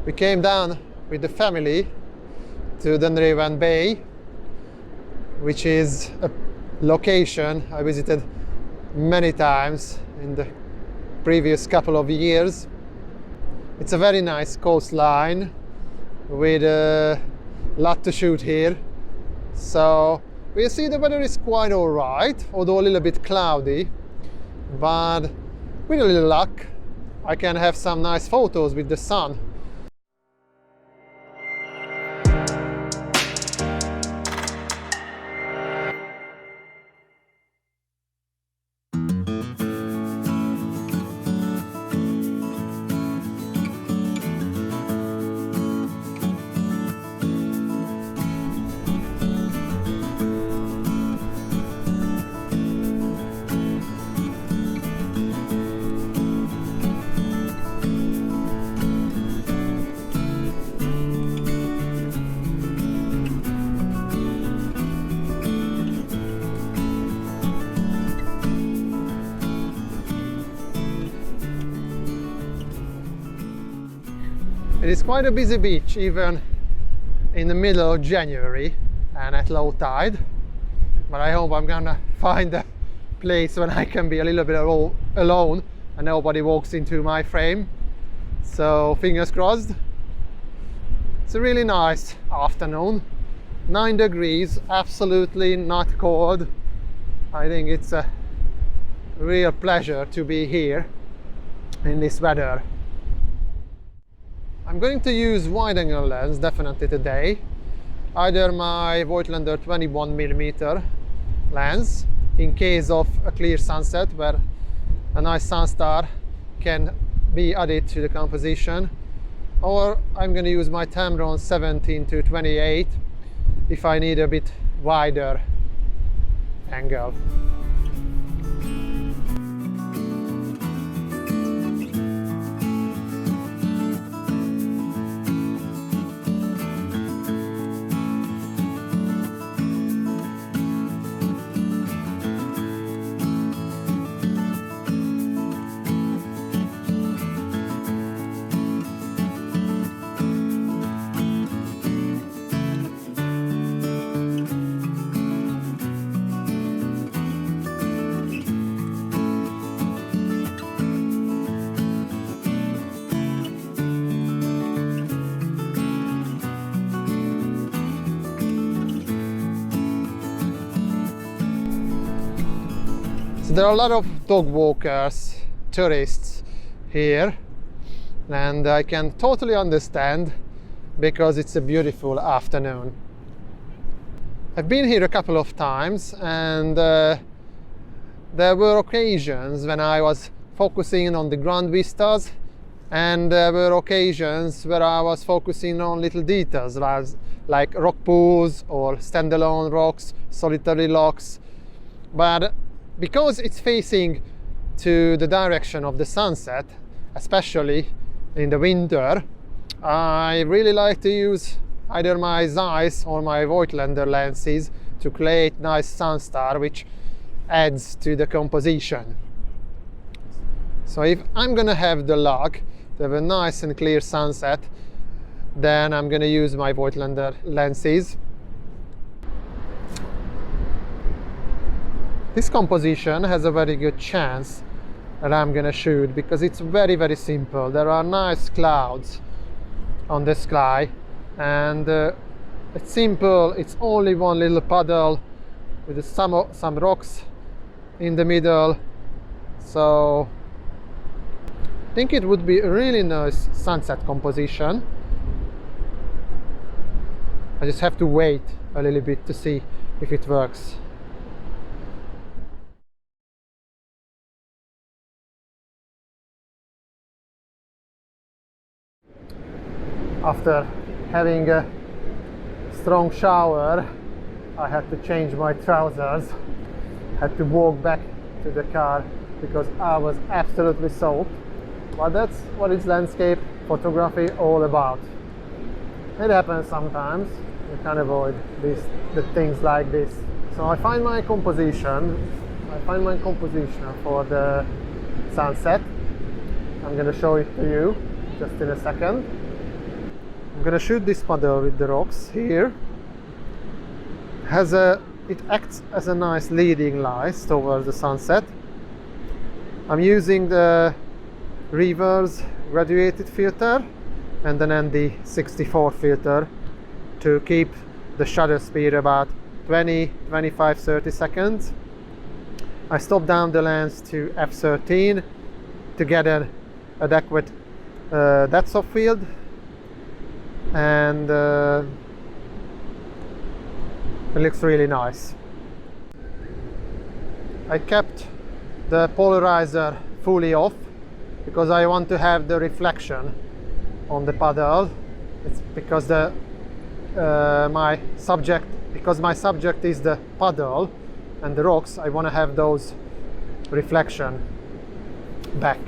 We came down with the family to Dunraven Bay, which is a location I visited many times in the previous couple of years. It's a very nice coastline with a lot to shoot here. So we see the weather is quite alright, although a little bit cloudy, but with a little luck I can have some nice photos with the sun. It is quite a busy beach even in the middle of January and at low tide, but I hope I'm gonna find a place when I can be a little bit alone and nobody walks into my frame, so fingers crossed. It's a really nice afternoon, 9 degrees, absolutely not cold. I think it's a real pleasure to be here in this weather. I'm going to use wide-angle lens definitely today, either my Voigtlander 21mm lens in case of a clear sunset where a nice sunstar can be added to the composition, or I'm going to use my Tamron 17-28 if I need a bit wider angle. There are a lot of dog walkers, tourists here, and I can totally understand because it's a beautiful afternoon. I've been here a couple of times, and there were occasions when I was focusing on the grand vistas, and there were occasions where I was focusing on little details like rock pools or standalone rocks, solitary locks. But because it's facing to the direction of the sunset, especially in the winter, I really like to use either my Zeiss or my Voigtlander lenses to create nice sunstar which adds to the composition. So if I'm gonna have the luck to have a nice and clear sunset, then I'm gonna use my Voigtlander lenses. This composition has a very good chance that I'm gonna shoot because it's very, very simple. There are nice clouds on the sky, and it's simple. It's only one little puddle with some rocks in the middle. So I think it would be a really nice sunset composition. I just have to wait a little bit to see if it works. After having a strong shower, I had to change my trousers. Had to walk back to the car because I was absolutely soaked. But that's what is landscape photography all about. It happens sometimes. You can avoid the things like this. So I find my composition for the sunset. I'm going to show it to you just in a second. I'm gonna shoot this puddle with the rocks here. It acts as a nice leading light towards the sunset. I'm using the reverse graduated filter and an ND64 filter to keep the shutter speed about 20, 25, 30 seconds. I stopped down the lens to f13 to get an adequate depth of field, and it looks really nice. I kept the polarizer fully off because I want to have the reflection on the puddle. It's because my subject is the puddle and the rocks. I want to have those reflection back.